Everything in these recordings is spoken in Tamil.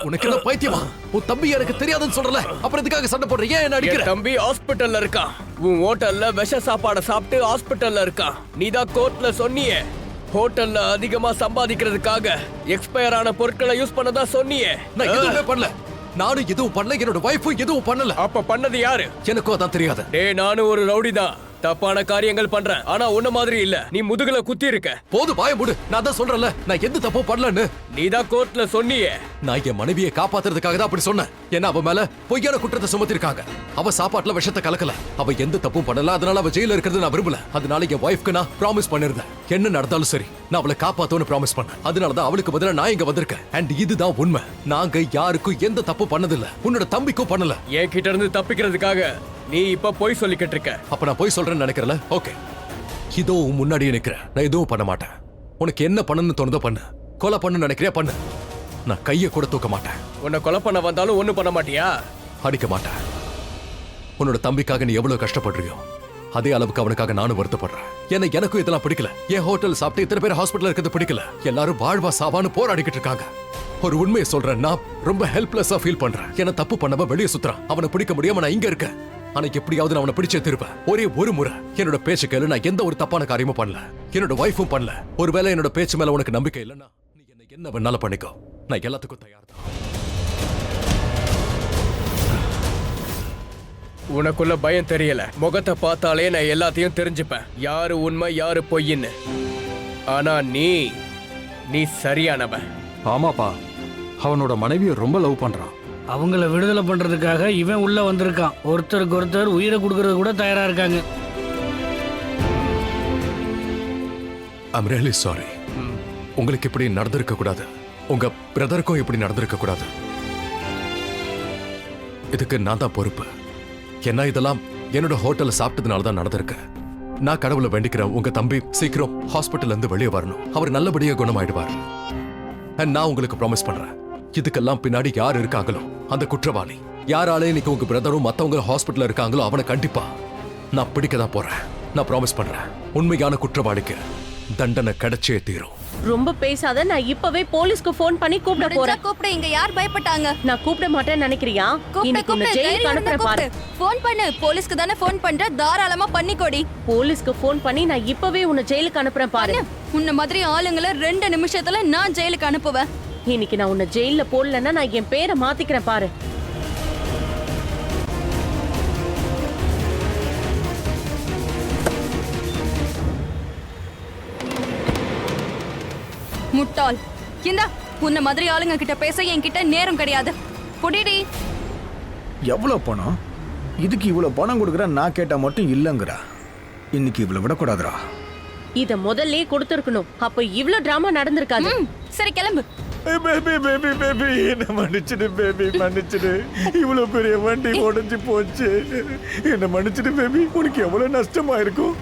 உனக்கு என்ன பைத்தியமா? உன் தம்பி எனக்கு தெரியாதுன்னு சொல்றல, அப்புறம் எதுக்காக சண்டை போடுற? ஏன் என்ன அடிக்கிற? தம்பி ஹாஸ்பிடல்ல இருக்கான். உன் ஹோட்டல்ல விஷ சாப்பாட சாப்பிட்டு ஹாஸ்பிடல்ல இருக்கான். நீதான் கோர்ட்ல சொன்னியே, ஹோட்டல்ல அதிகமா சம்பாதிக்கிறதுக்காக எக்ஸ்பயர் ஆன பொருட்களை யூஸ் பண்ணதா சொன்னியே. நான் எதுவுமே பண்ணல. நானும் எதுவும் பண்ணல, என்னோட வைஃபும் எதுவும் பண்ணல. அப்ப பண்ணது யாரு? எனக்கும் அதான் தெரியாது. டேய், நானும் ஒரு ரவுடி தான். தப்பான காரியங்கள் பண்றேன், ஆனா உன்ன மாதிரி இல்ல. நீ முதுகுல குத்தி இருக்க. போது வாய மூடு. நான் தான் சொல்றேன்ல, நான் எந்த தப்பும் பண்ணலன்னு. நீதான் கோர்ட்ல சொன்னியே. நான் என் மனைவியை காப்பாத்துறதுக்காக தான் அப்படி சொன்னேன். ஏன்னா அவ மேல பொய்யான குற்றத்தை சுமத்திருக்காங்க. அவ சாப்பாட்டுல விஷத்தை கலக்கல, அவ எந்த தப்பும் பண்ணல. அதனால அவ ஜெயில இருக்கிறது நான் விரும்பல. அதனால என் வைஃப்க்கு நான் ப்ராமிஸ் பண்ணிருந்தேன், என்ன நடந்தாலும் சரி நான் அவளை காப்பாத்துவேன்னு ப்ராமிஸ் பண்ணேன். அதனாலதான் அவளுக்கு பதிலா நான் இங்க வந்திருக்கேன். அண்ட் இதுதான் உண்மை. நாங்க யாருக்கும் எந்த தப்பு பண்ணதில்ல, உன்னோட தம்பிக்கும் பண்ணல. என் கிட்ட இருந்து தப்பிக்கிறதுக்காக நீ இப்ப போய் சொல்லிக்கிட்டு இருக்க. அப்ப நான் போய் சொல்றேன்னு நினைக்கிறல? ஓகே, இதோ முன்னாடியே நிக்கிறேன். நான் எதுவும் பண்ண மாட்டேன். உனக்கு என்ன பண்ணணும்னு தோணுதோ பண்ணு. கொலை பண்ணு நினைக்கிறியா பண்ணு. நான் கையை கூட தூக்க மாட்டேன். உன்னை கொலை பண்ண வந்தாலும் ஒண்ணு பண்ண மாட்டியா? அடிக்க மாட்டேன். உன்னோட தம்பிக்காக நீ எவ்வளவு கஷ்டப்படுறியோ அதே அளவுக்கு அவனுக்காக நானும் வருத்தப்படுறேன். ஏன்னா எனக்கும் இதெல்லாம் பிடிக்கல. என் ஹோட்டல் சாப்பிட்டு இத்தனை பேர் ஹாஸ்பிட்டல் இருக்கிறது பிடிக்கல. எல்லாரும் வாழ்வா சாவான்னு போராடிக்கிட்டு இருக்காங்க. ஒரு உண்மையை சொல்றேன், நான் ரொம்ப ஹெல்ப்லெஸ்ஸா ஃபீல் பண்றேன். என்ன தப்பு பண்ணவ வெளியே சுத்துறான். அவனை பிடிக்க முடியாம நான் இங்க இருக்கேன். ஆனா எப்படியாவது நான் அவனை பிடிச்சே திருப்பேன். ஒரே ஒரு முறை என்னோட பேச்சு கேளு. நான் எந்த ஒரு தப்பான காரியமும் பண்ணல, என்னோட வைஃபும் பண்ணல. ஒருவேளை என்னோட பேச்சு மேல உனக்கு நம்பிக்கை இல்லைன்னா நீ என்ன வேணாலும் பண்ணிக்கோ. நான் எல்லாத்துக்கும் தயார் தான். உனக்குள்ள பயம் தெரியல. முகத்தை பார்த்தாலே நான் எல்லாத்தையும் தெரிஞ்சுப்பேன், யாரு உண்மை யாரு பொய்ன்னு. ஆனா நீ சரியானவன். ஆமாப்பா, அவனோட மனைவியை ரொம்ப லவ் பண்றான். அவங்கள விடுதலை பண்றதுக்காக இவன் உள்ள வந்திருக்கான். ஒருத்தருக்கு ஒருத்தர் உயிரை கொடுக்கறது கூட தயாரா இருக்காங்க. I'm really sorry. உங்களுக்கு இப்படி நடந்திருக்க கூடாது. உங்க பிரதருக்கும் இப்படி நடந்திருக்க கூடாது. இதுக்கு நான் தான் பொறுப்பு. என்ன இதெல்லாம் என்னோட ஹோட்டல்ல சாப்பிட்டதுனால தான் நடந்திருக்கு. நான் கடவுளை வேண்டிக்கிறேன், உங்க தம்பி சீக்கிரம் ஹாஸ்பிட்டல்ல இருந்து வெளியே வரணும். அவர் நல்லபடியா குணமாயிடுவார். நான் உங்களுக்கு ப்ராமிஸ் பண்றேன், இதுக்கெல்லாம் பின்னாடி யார் இருக்காங்களோ அந்த குற்றவாளி, யாராலே இன்னைக்கு உங்க பிரதரும் மத்தவங்க ஹாஸ்பிட்டல்ல இருக்காங்களோ அவனை கண்டிப்பா நான் பிடிக்க தான் போறேன். நான் ப்ராமிஸ் பண்றேன், உண்மையான குற்றவாளிக்கு தண்டனை கிடைச்சே தீரும். ரொம்ப பேசாத. நான் இப்பவே போலீஸ்க்கு ஃபோன் பண்ணி கூப்பிட போறேன். கூப்பிடு. இங்க யார் பயப்பட்டாங்க? நான் கூப்பிட மாட்டேன்னு நினைக்கிறியா? இன்னைக்கு உன்னை ஜெயிலுக்கு அனுப்புறேன் பாரு. ஃபோன் பண்ணு. போலீஸ்க்கு தானே ஃபோன் பண்ற, தாராளமா பண்ணிக்கோடி. போலீஸ்க்கு ஃபோன் பண்ணி நான் இப்பவே உன்னை ஜெயிலுக்கு அனுப்புறேன் பாரு. உன்ன மாதிரி ஆளுங்களை 2 நிமிஷத்துல நான் ஜெயிலுக்கு அனுப்புவேன். இன்னைக்கு நான் உன்னை ஜெயில போடலன்னா நான் என் பேரை மாத்திக்கிறேன் பாரு. முட்டாள். இந்தா, உன்ன மாதிரி ஆளுங்க கிட்ட பேச என்கிட்ட நேரம் கிடையாது. புடிடி. எவ்வளவு பணம்? இதுக்கு இவ்வளவு பணம் கொடுக்குற நான் கேட்டா மட்டும் இல்லங்கறா. இன்னைக்கு இவ்வளவு விடக்கூடாதுடா. இத முதல்ல கொடுத்திருக்கணும். அப்ப இவ்ளோ டிராமா நடந்திருக்காது. சரி கிளம்பு. பேபி பேபி பேபி என்ன மன்னிச்சிடு பேபி, மன்னிச்சிடு. இவ்வளவு பெரிய வண்டி உடைஞ்சு போச்சு. என்ன மன்னிச்சிடு பேபி. உனக்கு எவ்வளவு நஷ்டமா இருக்கும்.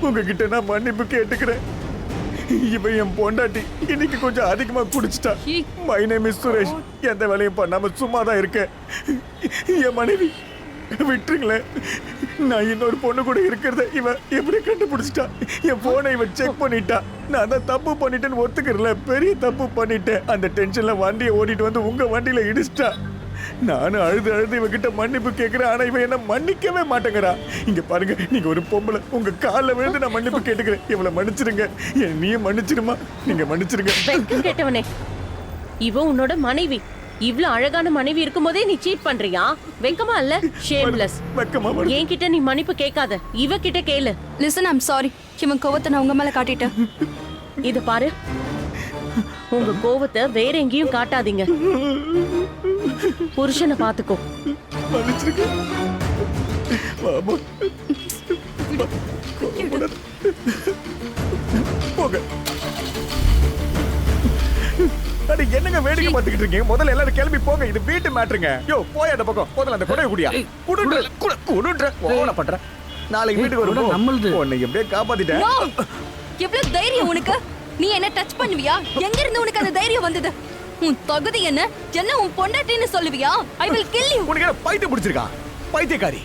உங்ககிட்ட நான் மன்னிப்பு கேட்டுக்கிறேன். இவன் என் பொண்டாட்டி இன்னைக்கு கொஞ்சம் அதிகமா குடிச்சிட்டா. My name is Suresh. எந்த வேலையும் பண்ணாம சும்மா தான் இருக்கேன். என் மனைவி விட்டுருங்களேன். நான் இன்னொரு பொண்ணு கூட இருக்கிறத இவன் எப்படி கண்டுபிடிச்சிட்டா. என் போனை இவன் செக் பண்ணிட்டா. நான் தான் தப்பு பண்ணிட்டேன்னு ஒத்துக்கிறல, பெரிய தப்பு பண்ணிட்டேன். அந்த டென்ஷன்ல வண்டியை ஓடிட்டு வந்து உங்க வண்டியில இடிச்சிட்டா. நானும் அழுது இவகிட்ட மன்னிப்பு கேட்கிறேன். ஆனா இவன் என்ன மன்னிக்கவே மாட்டேங்கிறா. இங்க பாருங்க, நீங்க ஒரு பொம்பளை, உங்க காலில் விழுந்து நான் மன்னிப்பு கேட்டுக்கிறேன். இவளை மன்னிச்சிருங்க. நீயும் மன்னிச்சிருமா? நீங்க மன்னிச்சிருங்க. வெக்கம் கேட்டவனே, இவ உன்னோட மனைவி. இவ்ளோ அழகான மனைவி இருக்கும்போதே நீ சீட் பண்றியா? வெக்கமா இல்ல? ஷேம்லெஸ். வெக்கமா? என்கிட்ட நீ மன்னிப்பு கேட்காத, இவ கிட்ட கேளு. Listen, I'm sorry. இவன் கோவத்தை நான் உங்க மேல காட்டிட்டேன். இத பாரு, உங்க கோவத்தை வேற எங்கேயும் காட்டாதீங்க. புருஷனை பாத்துக்கோ. மன்னிச்சிருங்க. மாமா போங்க. அட என்னங்க வேடிக்கை பார்த்துக்கிட்டு இருக்கீங்க? முதல்ல எல்லாரும் கிளம்பி போங்க. இது வீட்டு மேட்டருங்க. யோ போய் அந்த பக்கம். முதல்ல அந்த கொடையை குடியா. குடுன்ற ஓவல பண்ற. நாளைக்கு வீட்டுக்கு வருவோம். நம்மளுது உன்னை எப்படியே காப்பாத்திட்டேன். எவ்வளவு தைரியம் உனக்கு? நீ என்ன டச் பண்ணுவியா? எங்க இருந்து உனக்கு அந்த தைரியம் வந்தது? உன் தகுதி என்ன? என்ன உன் பொண்டாட்டின்னு சொல்லுவியா? I will kill you. உனக்கு என்ன பைத்தியம் பிடிச்சிருக்கா? பைத்தியக்காரி.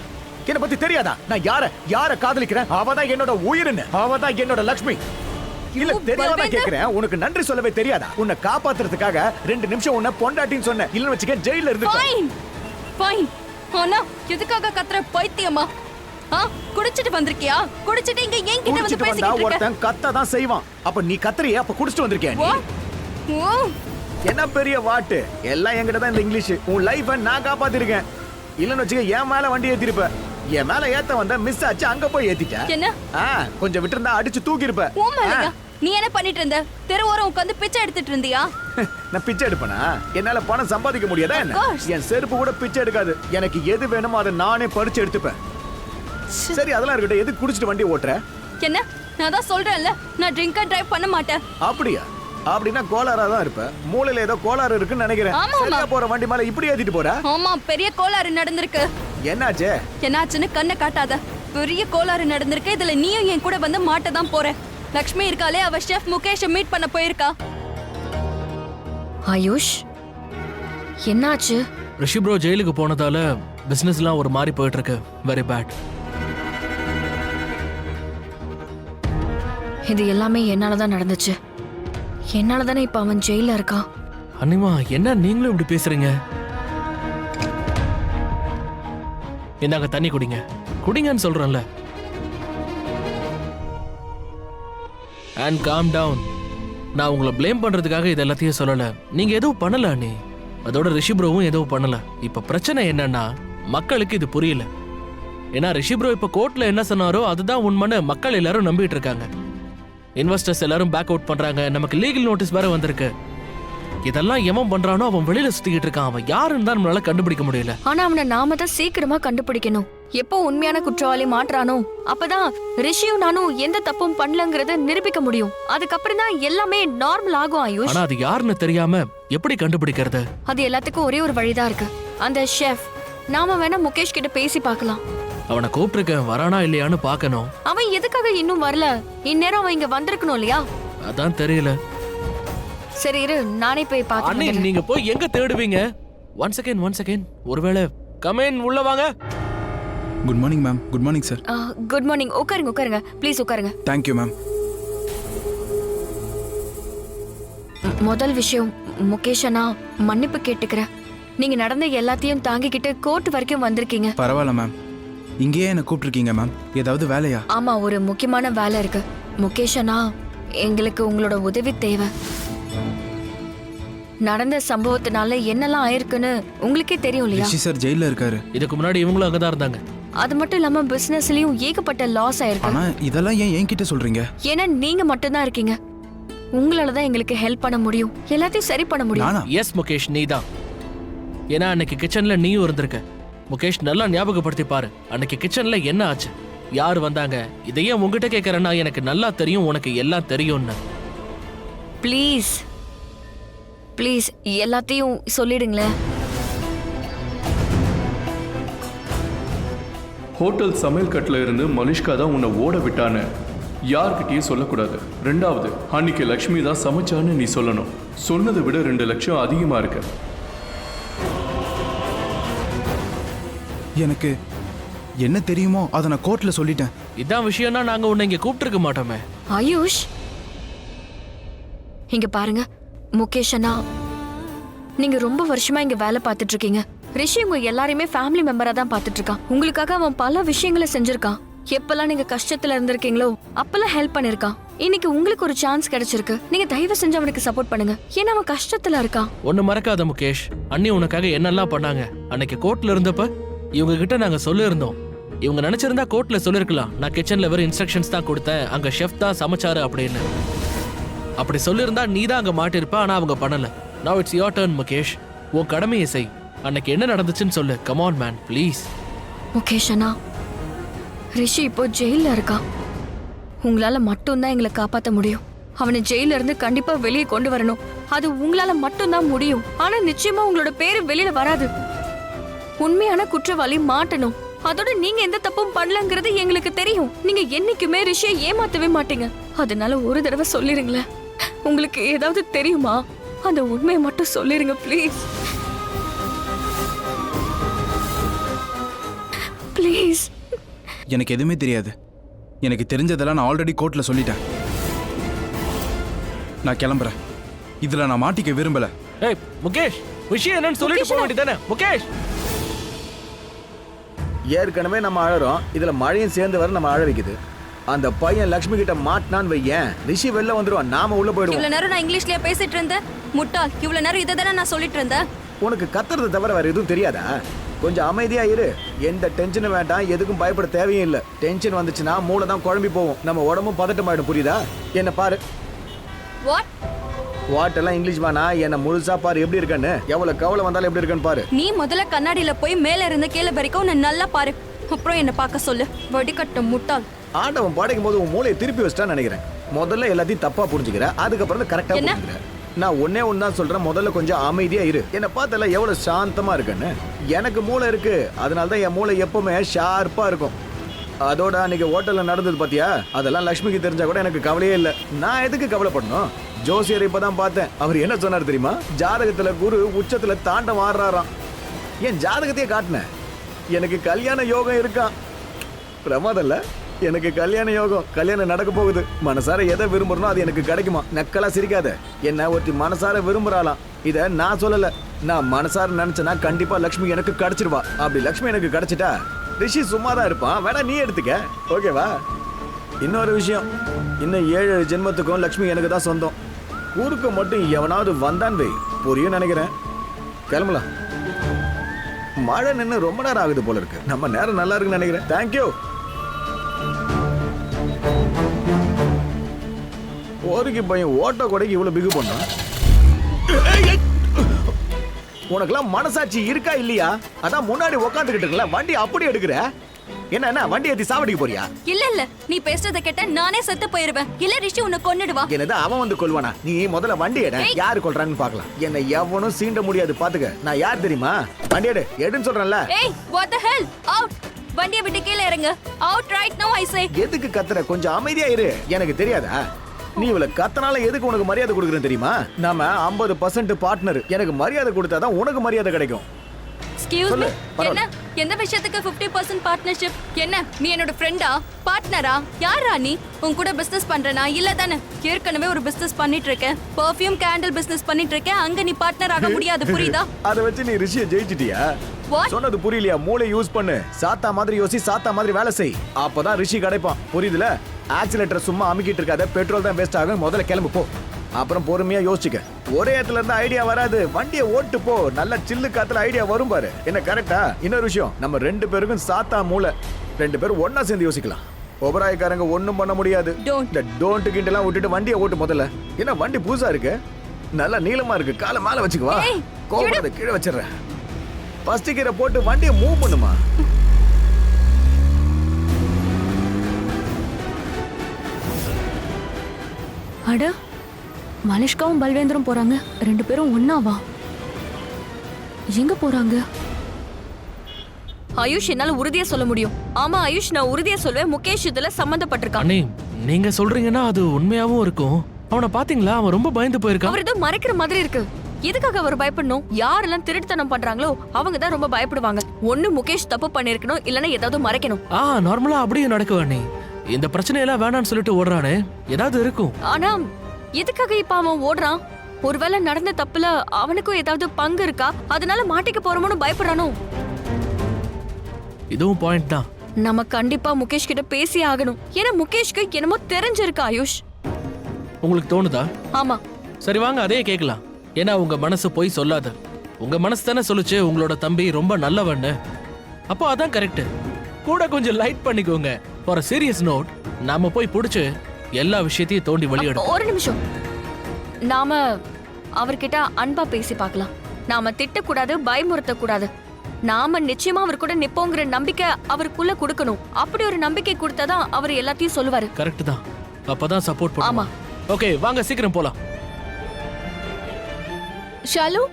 என்ன பத்தி தெரியாதா? நான் யார காதலிக்கிறேன்? அவதான் என்னோட உயிர்னு. அவதான் என்னோட லட்சுமி. இல்ல தெரியாம பல்வேந்தர். கேக்குறேன், உனக்கு நன்றி சொல்லவே தெரியாதா? உன்னை காப்பாத்துறதுக்காக 2 நிமிஷம் உன்னை பொண்டாட்டின்னு சொன்னேன், இல்லன்னு வச்சுக்க ஜெயில இருந்து ஃபைன் ஃபைன். ஆனா எதுக்காக கத்துற பைத்தியமா? குடிச்சிட்டு வந்திருக்கியா? குடிச்சிட்டு இங்க ஏன் கிட்ட வந்து குடிச்சிட்டு வந்தா பேசிக்கிட்டு இருக்க? ஒருத்தன் கத்த தான் செய்வான். அப்ப நீ கத்துறியே, அப்ப குடிச்சிட்டு வந்திருக்கேன். What? ஓ, என்ன பெரிய வாட்டு, எல்லாம் என்கிட்ட தான் இந்த இங்கிலீஷ். உன் லைஃப நான் காப்பாத்திருக்கேன், இல்லன்னு வச்சுக்க என் மேல வண்டி ஏத்திருப்ப. என் மேல ஏத்த வந்த மிஸ் ஆச்சு, அங்க போய் ஏத்திட்ட. என்ன? கொஞ்சம் விட்டுருந்தா அடிச்சு தூக்கி இருப்ப. உன் மேலயா? நீ என்ன பண்ணிட்டு இருந்த? தெருவோரம் உட்கார்ந்து பிச்சை எடுத்துட்டு இருந்தியா? நான் பிச்சை எடுப்பேனா? என்னால பணம் சம்பாதிக்க முடியாதா என்ன? Of course. என் செருப்பு கூட பிச்சை எடுக்காது. எனக்கு எது வேணுமோ அதை நானே பறிச்சு எடுத்துப்பேன். சரி, அதெல்லாம் இருக்கட்டும், எதுக்கு குடிச்சிட்டு வண்டி ஓட்டுற? என்ன? நான் தான் சொல்றேன்ல, நான் ட்ரிங்க் அண்ட் டிரைவ் பண்ண மாட்டேன். அப்படியா? அப்படின்னா கோளாரா தான் இருப்ப. மூளையில ஏதோ கோளாறு இருக்குன்னு நினைக்கிறேன். ஆமா, ஆமா. சரியா போற வண்டி மேல இப்படி ஏத்திட்டு போற. ஆமா, பெரிய கோளாறு நடந்திருக்கு. என்னாச்சு? என்னாச்சுன்னு கண்ணை காட்டாத. பெரிய கோளாறு நடந்திருக்கு. இதுல நீயும் என் கூட வந்து மாட்ட தான் போற. லக்ஷ்மி இருக்காளே, அவ ஷெஃப் முகேஷை மீட் பண்ண போயிருக்கா. ஆயுஷ், என்னாச்சு? ரிஷி ப்ரோ ஜெயிலுக்கு போனதால பிசினஸ்லாம் ஒரு மாதிரி போயிட்டு இருக்கு. Very bad. இது எல்லாமே என்னால தான் நடந்துச்சு. என்னால தானே இப்ப அவன் ஜெயில இருக்கான். அனிமா, என்ன நீங்களும் இப்படி பேசுறீங்க? இந்தாங்க தண்ணி குடிங்க. குடிங்கன்னு சொல்றேன்ல. And calm down. நான் உங்களை ப்ளேம் பண்றதுக்காக இது எல்லாத்தையும் சொல்லல. நீங்க எதுவும் பண்ணல அண்ணி. அதோட ரிஷி ப்ரோவும் எதுவும் பண்ணல. இப்ப பிரச்சனை என்னன்னா, மக்களுக்கு இது புரியல. ஏன்னா ரிஷி ப்ரோ இப்ப கோர்ட்ல என்ன சொன்னாரோ அதுதான் உண்மைன்னு மக்கள் எல்லாரும் நம்பிட்டு இருக்காங்க. இன்வெஸ்டர்ஸ் எல்லாரும் பேக் அவுட் பண்றாங்க. நமக்கு லீகல் நோட்டீஸ் வேற வந்திருக்கு. இதெல்லாம் எவன் பண்றானோ அவன் வெளியில சுத்திக்கிட்டு இருக்கான். அவன் யாருன்னு தான் நம்மளால கண்டுபிடிக்க முடியல. ஆனா அவனை நாம தான் சீக்கிரமா கண்டுபிடிக்கணும். எப்போ உண்மையான குற்றவாளி மாட்றானோ அப்பதான் ரிஷியும் நானும் எந்த தப்பும் பண்ணலங்கறத நிரூபிக்க முடியும். அதுக்கப்புறம் தான் எல்லாமே நார்மல் ஆகும். ஆயுஷ், ஆனா அது யாருன்னு தெரியாம எப்படி கண்டுபிடிக்கிறது? அது எல்லாத்துக்கும் ஒரே ஒரு வழிதான் இருக்கு. அந்த ஷெஃப், நாம வேணா முகேஷ் கிட்ட பேசி பார்க்கலாம். அவனை கூப்பிட்டுருக்கேன், வரானா இல்லையான்னு பார்க்கணும். அவன் எதுக்காக இன்னும் வரல? இந்நேரம் அவன் இங்க வந்திருக்கணும் இல்லையா? அதான் தெரியல. சரி இரு, நானே போய் அண்ணி, பாத்து. நீங்க போய் எங்க தேடுவீங்க? One second. ஒருவேளை கமேன் உள்ள வாங்க. Good morning ma'am. Good morning sir. Good morning. உட்காருங்க ப்ளீஸ் உட்காருங்க. Thank you ma'am. முதல் விஷயம், முகேஷ் அண்ணா, மன்னிப்பு கேட்டுக்கிறேன். நீங்க நடந்த எல்லாத்தையும் தாங்கிக்கிட்டு கோர்ட் வரைக்கும் வந்திருக்கீங்க. பரவாயில்ல மேம். இங்கேயே என்ன கூப்பிட்டுருக்கீங்க மேம்? ஏதாவது வேலையா? ஆமா, ஒரு முக்கியமான வேலை இருக்கு. முகேஷ் அண்ணா, எங்களுக்கு உங்களோட உதவி தேவை. நடந்த சம்பவத்தினால என்னெல்லாம் ஆயிருக்குன்னு உங்களுக்கே தெரியும் இல்லையா? ரிஷி சார் ஜெயில இருக்காரு. இதுக்கு முன்னாடி இவங்களும் அங்கதான் இருந்தாங்க. அது மட்டும் இல்லாம பிசினஸ்லயும் ஏகப்பட்ட லாஸ் ஆயிருக்கு. ஆனா இதெல்லாம் ஏன் என்கிட்ட சொல்றீங்க? ஏன்னா நீங்க மட்டும்தான் இருக்கீங்க. உங்களாலதான் எங்களுக்கு ஹெல்ப் பண்ண முடியும், எல்லாத்தையும் சரி பண்ண முடியும். நானா? எஸ் முகேஷ், நீதான். ஏன்னா அன்னைக்கு கிச்சன்ல நீயும் இருந்திருக்க. முகேஷ், நல்லா ஞாபகப்படுத்தி பாரு, அன்னைக்கு கிச்சன்ல என்ன ஆச்சு, யார் வந்தாங்க. இதையே உங்ககிட்ட கேட்கறேன்னா எனக்கு நல்லா தெரியும், உனக்கு எல்லாம் தெரியும்னு. ப்ளீஸ் ப்ளீஸ் எல்லாத்தையும் சொல்லிடுங்களேன். ஹோட்டல் சமையல் கட்டில் இருந்து மலிஷ்கா தான் உன்னை ஓட விட்டான்னு யார்கிட்டயும் சொல்லக்கூடாது. 2வது, அன்னைக்கு லக்ஷ்மி தான் சமைச்சான்னு நீ சொல்லணும். சொன்னதை விட 2 லட்சம் அதிகமா இருக்கு. எனக்கு என்ன தெரியுமோ அதை நான் கோர்ட்ல சொல்லிட்டேன். இதான் விஷயம்னா நாங்க உன்னை இங்க கூப்பிட்டுருக்க மாட்டோமே. ஆயுஷ், இங்க பாருங்க முகேஷ் அண்ணா, நீங்க ரொம்ப வருஷமா இங்க வேலை பார்த்துட்டு இருக்கீங்க. ரிஷி உங்க எல்லாரையுமே ஃபேமிலி மெம்பரா தான் பார்த்துட்டு இருக்கான். உங்களுக்காக அவன் பல விஷயங்களை செஞ்சிருக்கான். எப்பெல்லாம் நீங்க கஷ்டத்துல இருந்திருக்கீங்களோ அப்பெல்லாம் ஹெல்ப் பண்ணிருக்கான். இன்னைக்கு உங்களுக்கு ஒரு சான்ஸ் கிடைச்சிருக்கு. நீங்க தயவு செஞ்சு அவனுக்கு சப்போர்ட் பண்ணுங்க. ஏன்னா அவன் கஷ்டத்துல இருக்கான். ஒண்ணு மறக்காத முகேஷ், அண்ணி உனக்காக என்னெல்லாம் பண்ணாங்க. அன்னைக்கு கோர்ட்ல இருந்தப்ப இவங்க கிட்ட நாங்க சொல்லியிருந்தோம். இவங்க நினைச்சிருந்தா கோர்ட்ல சொல்லிருக்கலாம், நான் கிச்சன்ல வெறும் இன்ஸ்ட்ரக்ஷன்ஸ் தான் கொடுத்தேன், அங்க ஷெஃப் தான் சமைச்சாரு அப்படின்னு. அப்படி சொல்லியிருந்தா நீ தான் அங்க மாட்டிருப்ப. ஆனா அவங்க பண்ணல. Now it's your turn Mukesh. உன் கடமையை செய். அன்னைக்கு என்ன நடந்துச்சுன்னு சொல்லு. Come on man, please. Mukesh அண்ணா, ரிஷி இப்போ ஜெயில இருக்கான். உங்களால மட்டும்தான் எங்களை காப்பாற்ற முடியும். அவனை ஜெயில இருந்து கண்டிப்பா வெளியே கொண்டு வரணும். அது உங்களால மட்டும்தான் முடியும். ஆனா நிச்சயமா உங்களோட பேரு வெளியில வராது. உண்மையான குற்றவாளி மாட்டணும். அதோட நீங்க எந்த தப்பும் பண்ணலங்கிறது எங்களுக்கு தெரியும். நீங்க என்னைக்குமே ரிஷியை ஏமாத்தவே மாட்டீங்க. அதனால ஒரு தடவை சொல்லிருங்களேன். உங்களுக்கு ஏதாவது தெரியுமா? அந்த உண்மையை மட்டும் சொல்லிருங்க ப்ளீஸ். ப்ளீஸ். எனக்கு எதுவுமே தெரியாது. எனக்கு தெரிஞ்சதெல்லாம் நான் ஆல்ரெடி கோர்ட்ல சொல்லிட்டேன். நான் கிளம்புறேன். இதுல நான் மாட்டிக்க விரும்பல. ஏய் முகேஷ், விஷயம் என்னன்னு சொல்லிட்டு போக வேண்டியதானே? முகேஷ், ஏற்கனவே நம்ம அழறோம், இதுல மழையும் சேர்ந்து வர நம்ம அழ வைக்குது. அந்த பையன் லக்ஷ்மி கிட்ட மாட்டினான்னு வையேன், ரிஷி வெளில வந்துருவான், நாம உள்ள போயிடுவோம். இவ்வளவு நேரம் நான் இங்கிலீஷ்லயே பேசிட்டு இருந்தேன். முட்டாள், இவ்வளவு நேரம் இதை தானே நான் சொல்லிட்டு இருந்தேன். உனக்கு கத்துறது தவிர வேற எதுவும் தெரியாதா? கொஞ்சம் அமைதியா இரு. எந்த டென்ஷனும் வேண்டாம், எதுக்கும் பயப்பட தேவையும் இல்லை. டென்ஷன் வந்துச்சுன்னா மூளை தான் குழம்பி போகும், நம்ம உடம்பும் பதட்டமாயிடும். புரியுதா? என்ன பாரு. வாட் வாட் எல்லாம் இங்கிலீஷ் வேணா, என்ன முழுசா பாரு எப்படி இருக்கன்னு. எவ்வளவு கவலை வந்தாலும் எப்படி இருக்கன்னு பாரு. நீ முதல்ல கண்ணாடியில போய் மேல இருந்து கீழே வரைக்கும் உன்னை நல்லா பாரு. அப்புறம் என்ன பார்க்க சொல்லு. வடிகட்ட முட்டாள். ஆண்டவன் படைக்கும் போது உன் மூளையை திருப்பி வச்சிட்டான்னு நினைக்கிறேன். முதல்ல எல்லாத்தையும் தப்பா புரிஞ்சுக்கிற, அதுக்கப்புறம் கரெக்டா புரிஞ்சுக்கிற. நான் ஒன்னே ஒன்னு தான் சொல்றேன், முதல்ல கொஞ்சம் அமைதியா இரு. என்ன பார்த்தல எவ்வளவு சாந்தமா இருக்குன்னு. எனக்கு மூளை இருக்கு, அதனால தான் என் மூளை எப்பவுமே ஷார்ப்பா இருக்கும். அதோட அன்னைக்கு ஹோட்டல்ல நடந்தது பாத்தியா, அதெல்லாம் லக்ஷ்மிக்கு தெரிஞ்சா கூட எனக்கு கவலையே இல்லை. நான் எதுக்கு கவலைப்படணும்? ஜோசியர் இப்பதான் பார்த்தேன். அவர் என்ன சொன்னார் தெரியுமா? ஜாதகத்துல குரு உச்சத்துல தாண்டம் ஆடுறாராம். என் ஜாதகத்தையே காட்டினேன். எனக்கு கல்யாண யோகம் இருக்கான். பிரமாதல்ல? எனக்கு கல்யாண யோகம், கல்யாணம் நடக்க போகுது. மனசார எதை விரும்புறனோ அது எனக்கு கிடைக்குமா? நக்கலா சிரிக்காத. என்ன ஒருத்தி மனசார விரும்புறாளாம். இத நான் சொல்லல, நான் மனசார நினைச்சேன்னா கண்டிப்பா லக்ஷ்மி எனக்கு கிடைச்சிருவா. அப்படி லக்ஷ்மி எனக்கு கிடைச்சிட்டா ரிஷி சும்மா தான் இருப்பான். வேணா நீ எடுத்துக்க, ஓகேவா? இன்னொரு விஷயம், இன்னும் 7 ஜென்மத்துக்கும் லக்ஷ்மி எனக்கு தான் சொந்தம். ஊருக்கு மட்டும் எவனாவது வந்தான் வை, புரியும் நினைக்கிறேன். கிளம்பலாம். மழை நின்று ரொம்ப நேரம் ஆகுது போல இருக்கு. நம்ம நேரம் நல்லா இருக்குன்னு நினைக்கிறேன். தேங்க்யூ. ஓருக்கு பையன் ஓட்ட கொடைக்கு இவ்வளவு பிகு பண்ணா? உனக்கெல்லாம் மனசாட்சி இருக்கா இல்லையா? அதான் முன்னாடி உக்காந்துக்கிட்டு இருக்கல, வண்டி அப்படி எடுக்கிற. என்ன வண்டி ஏத்தி சாவடிக்க போறியா? இல்ல நீ பேசுறத கேட்டா நானே செத்து போயிருவேன். இல்ல ரிஷி உன்னை கொன்னுடுவா. என்னது அவன் வந்து கொல்வானா? நீ முதல்ல வண்டி எடு. யாரு கொல்றாங்கன்னு பார்க்கலாம். என்ன எவனும் சீண்ட முடியாது, பாத்துக்க. நான் யார் தெரியுமா? வண்டி எடுன்னு சொல்றேன்ல. ஏய், what the hell? out. வண்டியை விட்டு கீழே இறங்கு. out right now I say. எதுக்கு கத்துற? கொஞ்சம் அமைதியா இரு. எனக்கு தெரியாதா? நீ இவள கத்தனால எதுக்கு உனக்கு மரியாதை கொடுக்குறேன் தெரியுமா? நாம 50% பார்ட்னர். எனக்கு மரியாதை கொடுத்தாதான் உனக்கு மரியாதை கிடைக்கும். Excuse me. என்ன எந்த விஷயத்துக்கு 50% பார்ட்னர்ஷிப்? என்ன நீ என்னோட ஃப்ரெண்டா, பார்ட்னரா? யாரா நீ? உன் கூட பிசினஸ் பண்றனா? இல்ல தானே? ஏற்கனவே ஒரு பிசினஸ் பண்ணிட்டு இருக்கேன், பெர்ஃப்யூம் கேண்டில் பிசினஸ் பண்ணிட்டு இருக்கேன். அங்க நீ பார்ட்னர் ஆக முடியாது, புரியுதா? அத வச்சு நீ ரிஷியை ஜெயிச்சிட்டியா? சொன்னது புரியலையா? மூளை யூஸ் பண்ணு. சாத்தா மாதிரி யோசி, சாத்தா மாதிரி வேலை செய். அப்பதான் ரிஷி கிடைப்பான், புரியுதுல? ஆக்சிலேட்டர் சும்மா அமுக்கிட்டு இருக்காத, பெட்ரோல் தான் வேஸ்ட் ஆகும். முதல்ல கிளம்பு போ, அப்புறம் பொறுமையா யோசிச்சுக்க. ஒரே இடத்துல இருந்து ஐடியா வராது, வண்டியை ஓட்டு போ. நல்ல சில்லு காத்துல ஐடியா வரும் பாரு. என்ன கரெக்டா? இன்னொரு விஷயம், நம்ம 2 பேருக்கும் சாத்தா மூளை. 2 பேரும் ஒன்னா சேர்ந்து யோசிக்கலாம். ஒபராயக்காரங்க ஒண்ணும் பண்ண முடியாது. இந்த டோன்ட் கிண்டெல்லாம் விட்டுட்டு வண்டியை ஓட்டு முதல்ல. என்ன வண்டி புதுசா இருக்கு, நல்லா நீளமா இருக்கு. காலை மேல வச்சுக்குவா, கோபத்தை கீழே வச்சிடுறேன். ஃபர்ஸ்ட் கீரை போட்டு வண்டியை மூவ் பண்ணுமா. அட, மலிஷ்காவும் பல்வேந்திரம் போறாங்க. 2 பேரும் ஒன்னாவா? எங்க போறாங்க? ஆயுஷ், என்னால உறுதியா சொல்ல முடியும். ஆமா ஆயுஷ், நான் உறுதியா சொல்வேன், முகேஷ் இதுல சம்பந்தப்பட்டிருக்கான். அண்ணே, நீங்க சொல்றீங்கன்னா அது உண்மையாவும் இருக்கும். அவனை பாத்தீங்களா? அவன் ரொம்ப பயந்து போயிருக்கான். அவர் ஏதோ மறைக்கிற மாதிரி இருக்கு. எதுக்காக அவர் பயப்படணும்? யாரெல்லாம் திருட்டுத்தனம் பண்றாங்களோ அவங்க தான் ரொம்ப பயப்படுவாங்க. ஒண்ணு முகேஷ் தப்பு பண்ணிருக்கணும், இல்லன்னா ஏதாவது மறைக்கணும். நார்மலா அப்படியே நடக்குவா. நீ இந்த பிரச்சனையெல்லாம் வேணான்னு சொல்லிட்டு ஓடுறானே, ஏதாவது இருக்கும். ஆனா எதுக்காக இப்ப அவன் ஓடுறான்? ஒருவேளை நடந்த தப்புல அவனுக்கும் ஏதாவது பங்கு இருக்கா? அதனால மாட்டிக்க போறோமோன்னு பயப்படுறானோ? இதுவும் பாயிண்ட் தான். நம்ம கண்டிப்பா முகேஷ் கிட்ட பேசி ஆகணும். ஏன்னா முகேஷ்க்கு என்னமோ தெரிஞ்சிருக்கு ஆயுஷ். உங்களுக்கு தோணுதா? ஆமா. சரி வாங்க அதே கேட்கலாம். ஏன்னா உங்க மனசு போய் சொல்லாத. உங்க மனசு தானே சொல்லுச்சு உங்களோட தம்பி ரொம்ப நல்லவன்னு. அப்போ அதான் கரெக்ட். கூட கொஞ்சம் லைட் பண்ணிக்கோங்க. ஃபார் a serious note, நாம போய் புடிச்சு எல்லா விஷயத்தையும் தோண்டி வெளியிடும். ஒரு நிமிஷம், நாம அவர்கிட்ட அன்பா பேசி பார்க்கலாம். நாம திட்டக்கூடாது, பயமுறுத்த கூடாது. நாம நிச்சயமா அவர் கூட நிப்போங்கிற நம்பிக்கை அவருக்குள்ள கொடுக்கணும். அப்படி ஒரு நம்பிக்கை கொடுத்தாதான் அவர் எல்லாத்தையும் சொல்லுவாரு. கரெக்ட் தான். அப்பதான் சப்போர்ட் பண்ணுவோம். ஆமா. ஓகே வாங்க சீக்கிரம் போலாம். ஷாலு,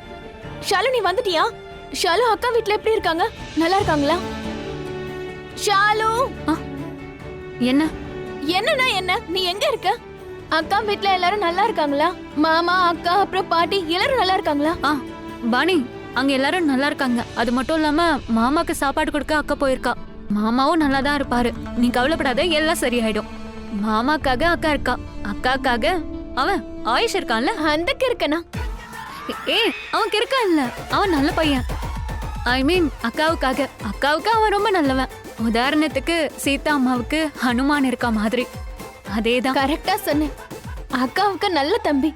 ஷாலு நீ வந்துட்டியா? ஷாலு, அக்கா வீட்ல எப்படி இருக்காங்க? நல்லா இருக்காங்களா? ஷாலு, என்ன என்னன்னா என்ன? நீ எங்க இருக்க? அக்கா வீட்ல எல்லாரும் நல்லா இருக்காங்களா? மாமா, அக்கா, அப்புறம் பாட்டி எல்லாரும் நல்லா இருக்காங்களா? பாணி, அங்க எல்லாரும் நல்லா இருக்காங்க. அது மட்டும் இல்லாம மாமாக்கு சாப்பாடு கொடுக்க அக்கா போயிருக்கா. மாமாவும் நல்லா தான் இருப்பாரு. நீ கவலைப்படாத, எல்லாம் சரியாயிடும். மாமாக்காக அக்கா இருக்கா, அக்காக்காக அவன் ஆயுஷ் இருக்கான்ல அந்த கிறுக்கனா அவன் கிறுக்கா இல்ல அவன் நல்ல பையன் ஐ மீன் அக்காவுக்கு அவன் ரொம்ப நல்லவன் உதாரணத்துக்கு சீதா அம்மாவுக்கு ஹனுமான் இருக்கா மாதிரி அதேதான் கரெக்டா சொன்னேன் அக்காவுக்கு நல்ல தம்பி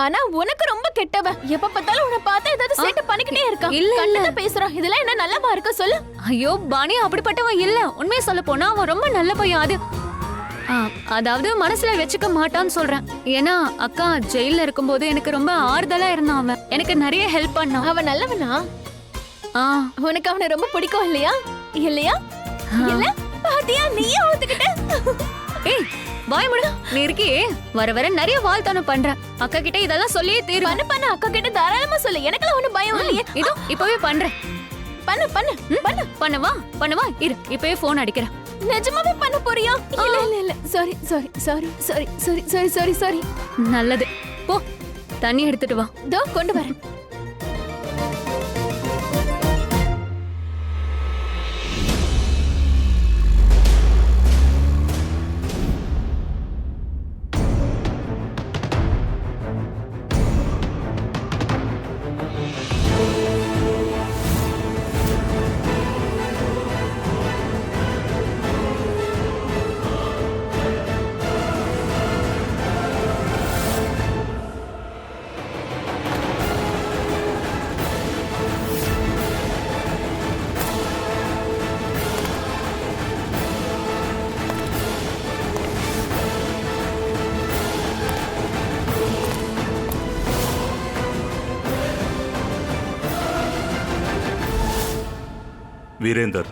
ஆனா உனக்கு ரொம்ப கெட்டவன் எப்ப பார்த்தாலும் உன்னை பார்த்தா ஏதாவது சேட்டை பண்ணிக்கிட்டே இருக்கான் இல்ல பேசுறான் இதெல்லாம் என்ன நல்லமா இருக்க சொல்லு ஐயோ பாணி அப்படிப்பட்டவன் இல்ல உண்மையை சொல்ல போனா அவன் ரொம்ப நல்ல பையன் அது அதாவது மனசுல வச்சுக்க மாட்டான்னு சொல்றேன் ஏன்னா அக்கா ஜெயில இருக்கும்போது எனக்கு ரொம்ப ஆறுதலா இருந்தான் அவன் எனக்கு நிறைய ஹெல்ப் பண்ணான் அவன் நல்லவனா உனக்கு அவனை ரொம்ப பிடிக்கும் இல்லையா இல்லையா இல்ல பாத்தியா நீயே ஒத்துக்கிட்ட ஏய் வாய் முடு நீ இருக்கியே வர வர நிறைய வாழ்த்தானம் பண்ற அக்கா கிட்ட இதெல்லாம் சொல்லியே தீரு பண்ண அக்கா கிட்ட தாராளமா சொல்லு எனக்குலாம் ஒண்ணும் பயம் இல்லையே இதோ இப்பவே பண்றேன் பண்ணவா இரு இப்பவே போன் அடிக்கிறேன் நிஜமாவே பண்ண போறியா இல்ல சாரி நல்லது போ தண்ணி எடுத்துட்டு வா தோ கொண்டு வரேன் வீரேந்தர்,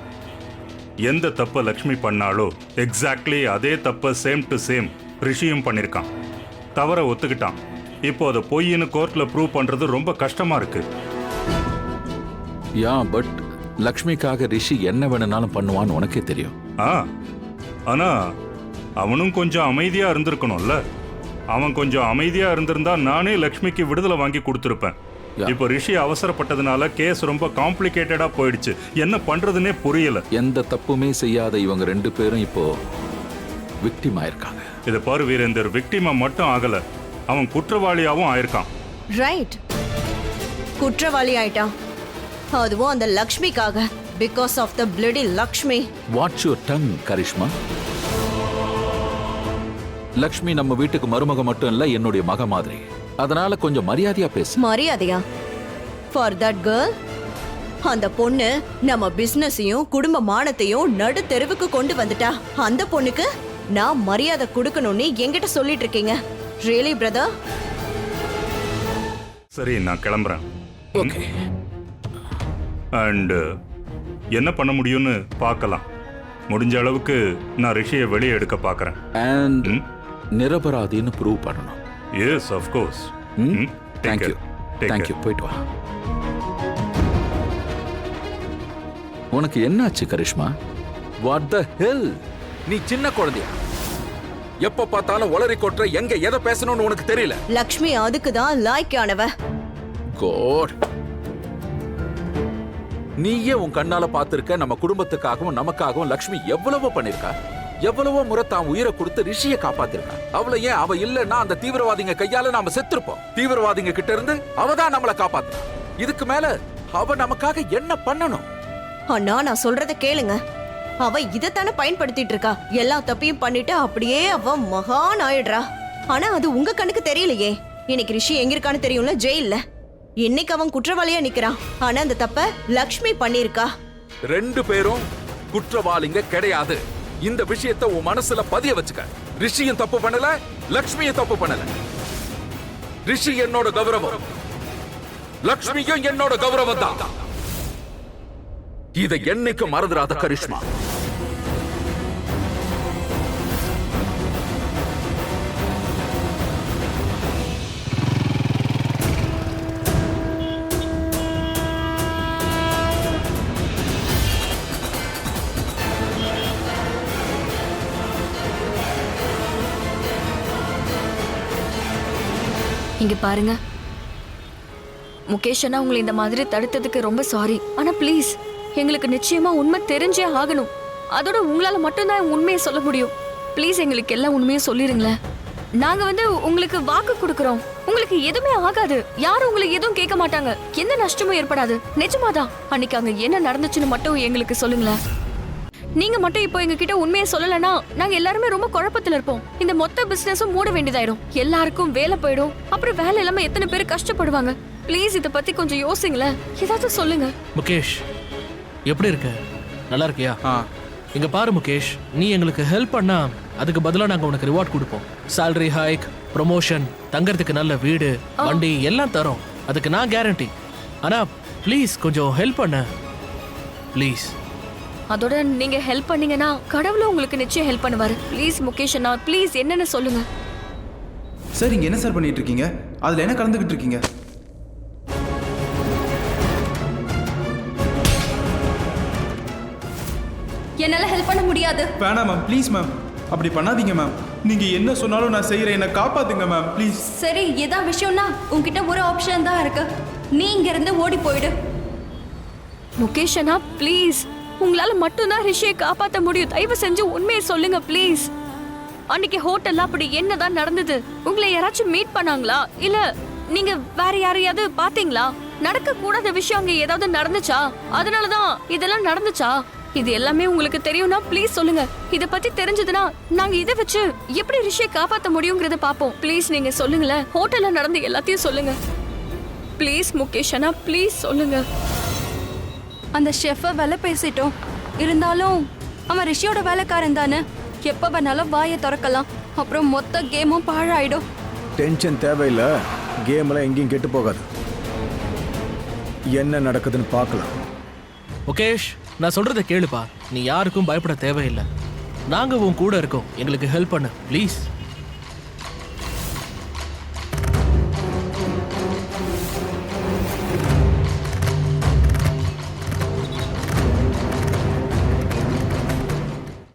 எந்த தப்ப லக்ஷ்மி பண்ணாலோ எக்ஸாக்ட்லி அதே தப்ப சேம் டு சேம் ரிஷியும் பண்ணியிருக்கான். தவற ஒத்துக்கிட்டான். இப்போ அதை பொய்ன்னு கோர்ட்ல ப்ரூவ் பண்றது ரொம்ப கஷ்டமா இருக்கு. பட் லக்ஷ்மிக்காக ரிஷி என்ன வேணும்னாலும் பண்ணுவான்னு உனக்கே தெரியும். ஆனா அவனும் கொஞ்சம் அமைதியா இருந்திருக்கணும்ல. அவன் கொஞ்சம் அமைதியா இருந்திருந்தா நானே லக்ஷ்மிக்கு விடுதலை வாங்கி கொடுத்துருப்பேன். இப்போ ரிஷி அவசரப்பட்டதுனால கேஸ் ரொம்ப காம்ப்ளிகேட்டடா போயிடுச்சு. என்ன பண்றதுன்னே புரியல. எந்த தப்புமே செய்யாத இவங்க ரெண்டு பேரும் இப்போ விக்டிம் ஆயிருக்காங்க. இதை பாரு வீரேந்தர், விக்டிமா மட்டும் ஆகல, அவன் குற்றவாளியாவும் ஆயிருக்கான். ரைட், குற்றவாளி ஆயிட்டான். அதுவும் அந்த லக்ஷ்மிக்காக. Because of the bloody Lakshmi. What's your tongue Karishma. Lakshmi நம்ம வீட்டுக்கு மருமக மட்டும் இல்ல, என்னுடைய மக மாதிரி. அதனால கொஞ்சம் மரியாதையா பேசு. மரியாதையா? For that girl? அந்த பொண்ணு நம்ம பிசினஸையும் குடும்ப மானத்தையும் நடு தெருவுக்கு கொண்டு வந்துட்டா. அந்த பொண்ணுக்கு நான் மரியாதை கொடுக்கணும்னு என்கிட்ட சொல்லிட்டு இருக்கீங்க. Really brother? சரி, நான் கிளம்புறேன். ஓகே. அண்ட் என்ன பண்ண முடியும்னு பார்க்கலாம். முடிஞ்ச அளவுக்கு நான் ரிஷியை வெளியே எடுக்க பார்க்கறேன். அண்ட் நிரபராதின்னு ப்ரூவ் பண்ணணும். Yes, of course. Thank you. Thank you. போயிட்டு வா. உனக்கு என்னாச்சு கரிஷ்மா? வாட் த ஹெல்? நீ சின்ன குழந்தையா? எப்ப பார்த்தாலும் ஒளறி கொட்டுற. எங்க எதை பேசணும்னு உனக்கு தெரியல. லக்ஷ்மி அதுக்கு தான் லாய்க்கானவ. கோட். நீயே உன் கண்ணால பார்த்திருக்க. நம்ம குடும்பத்துக்காகவும் நமக்காகவும் லக்ஷ்மி எவ்வளவோ பண்ணிருக்கா. எவ்வளவோ முறை தான் உயிரை கொடுத்து ரிஷியை காப்பாத்திருக்கா. அவளை ஏன் அவ இல்லன்னா அந்த தீவிரவாதிங்க கையால நாம செத்துருப்போம். தீவிரவாதிங்க கிட்ட இருந்து அவ தான் நம்மளை காப்பாத்து. இதுக்கு மேல அவ நமக்காக என்ன பண்ணணும்? அண்ணா, நான் சொல்றத கேளுங்க. அவ இதத்தானே பயன்படுத்திட்டு இருக்கா. எல்லா தப்பையும் பண்ணிட்டு அப்படியே அவ மகான் ஆயிடுறா. ஆனா அது உங்க கண்ணுக்கு தெரியலையே. இன்னைக்கு ரிஷி எங்க இருக்கான்னு தெரியும்ல, ஜெயில்ல. இன்னைக்கு அவன் குற்றவாளியா நிக்கிறான். ஆனா அந்த தப்ப லக்ஷ்மி பண்ணிருக்கா. ரெண்டு பேரும் குற்றவாளிங்க கிடையாது. இந்த விஷயத்தை உன் மனசுல பதிய வச்சுக்க. ரிஷியும் தப்பு பண்ணல, லக்ஷ்மியும் தப்பு பண்ணல. ரிஷி என்னோட கௌரவம், லக்ஷ்மியும் என்னோட கௌரவம் தான். இதை என்னைக்கு மறந்துடாத கரிஷ்மா. இங்க பாருங்க முகேஷ் அண்ணா, உங்களை இந்த மாதிரி தடுத்ததுக்கு ரொம்ப சாரி. ஆனா ப்ளீஸ், எங்களுக்கு நிச்சயமா உண்மை தெரிஞ்சே ஆகணும். அதோட உங்களால மட்டும்தான் உண்மையை சொல்ல முடியும். ப்ளீஸ் எங்களுக்கு எல்லாம் உண்மையை சொல்லிருங்களேன். நாங்க உங்களுக்கு வாக்கு கொடுக்கறோம். உங்களுக்கு எதுவுமே ஆகாது. யாரும் உங்களுக்கு எதுவும் கேட்க மாட்டாங்க. எந்த நஷ்டமும் ஏற்படாது. நிஜமாதான். அன்னைக்கு அங்க என்ன நடந்துச்சுன்னு மட்டும் எங்களுக்கு சொல்லுங்களேன். நீங்க மட்டும் இப்போ எங்க கிட்ட உண்மையை சொல்லலன்னா நாங்க எல்லாருமே ரொம்ப குழப்பத்துல இருப்போம். இந்த மொத்த பிசினஸும் மூட வேண்டியதாயிடும். எல்லாருக்கும் வேலை போயிடும். அப்புறம் வேலை இல்லாம எத்தனை பேர் கஷ்டப்படுவாங்க. ப்ளீஸ் இத பத்தி கொஞ்சம் யோசிங்களேன். ஏதாவது சொல்லுங்க. முகேஷ், எப்படி இருக்க? நல்லா இருக்கியா? இங்க பாரு முகேஷ், நீ எங்களுக்கு ஹெல்ப் பண்ணா அதுக்கு பதிலா நாங்க உனக்கு ரிவார்ட் கொடுப்போம். salary ஹைக், ப்ரொமோஷன், தங்கறதுக்கு நல்ல வீடு, வண்டி எல்லாம் தரோம். அதுக்கு நான் கேரண்டி. ஆனா ப்ளீஸ் கொஞ்சம் ஹெல்ப் பண்ண ப்ளீஸ். அதோட நீங்க ஹெல்ப் பண்ணீங்கன்னா கடவுளும் உங்களுக்கு நிச்சயம் ஹெல்ப் பண்ணுவாரு. ப்ளீஸ் முகேஷ் அண்ணா, ப்ளீஸ் என்னன்னு சொல்லுங்க. சார் இங்க என்ன சார் பண்ணிட்டு இருக்கீங்க? அதுல என்ன கலந்துகிட்டு இருக்கீங்க? என்னால ஹெல்ப் பண்ண முடியாது. வேணாம் மேம், ப்ளீஸ் மேம், அப்படி பண்ணாதீங்க மேம். நீங்க என்ன சொன்னாலும் நான் செய்யறேன். என்ன காப்பாத்துங்க மேம், ப்ளீஸ். சரி, இதான் விஷயம்னா உன்கிட்ட ஒரு ஆப்ஷன் தான் இருக்கு. நீ இங்க இருந்து ஓடி போயிடு. முகேஷ் அண்ணா ப்ளீஸ், உங்களால மட்டும்தான் ரிஷியை காப்பாத்த முடியும். தயவு செஞ்சு உண்மையை சொல்லுங்க ப்ளீஸ். அன்னைக்கு ஹோட்டல்ல அப்படி என்னதான் நடந்தது? உங்களை யாராச்சும் மீட் பண்ணாங்களா? இல்ல நீங்க வேற யாரையாவது பாத்தீங்களா? நடக்க கூடாத விஷயம் அங்க ஏதாவது நடந்துச்சா? அதனாலதான் இதெல்லாம் நடந்துச்சா? இது எல்லாமே உங்களுக்கு தெரியும்னா ப்ளீஸ் சொல்லுங்க. இத பத்தி தெரிஞ்சதுன்னா நாங்க இதை வச்சு எப்படி ரிஷியை காப்பாத்த முடியுங்கிறத பாப்போம். ப்ளீஸ் நீங்க சொல்லுங்களேன். ஹோட்டல்ல நடந்த எல்லாத்தையும் சொல்லுங்க ப்ளீஸ். முகேஷ் அண்ணா ப்ளீஸ் சொல்லுங்க. அந்த ஷெஃபை வேலை பேசிட்டோம். இருந்தாலும் அவன் ரிஷியோட வேலைக்காரன் தானே. எப்ப வேணாலும் வாயை திறக்கலாம். அப்புறம் மொத்த கேமும் பாழாயிடும். டென்ஷன் தேவையில்லை. கேம்ல எங்கேயும் கெட்டு போகாது. என்ன நடக்குதுன்னு பார்க்கலாம். முகேஷ், நான் சொல்றதை கேளுப்பா. நீ யாருக்கும் பயப்பட தேவையில்லை. நாங்க உன் கூட இருக்கோம். எங்களுக்கு ஹெல்ப் பண்ணு ப்ளீஸ்.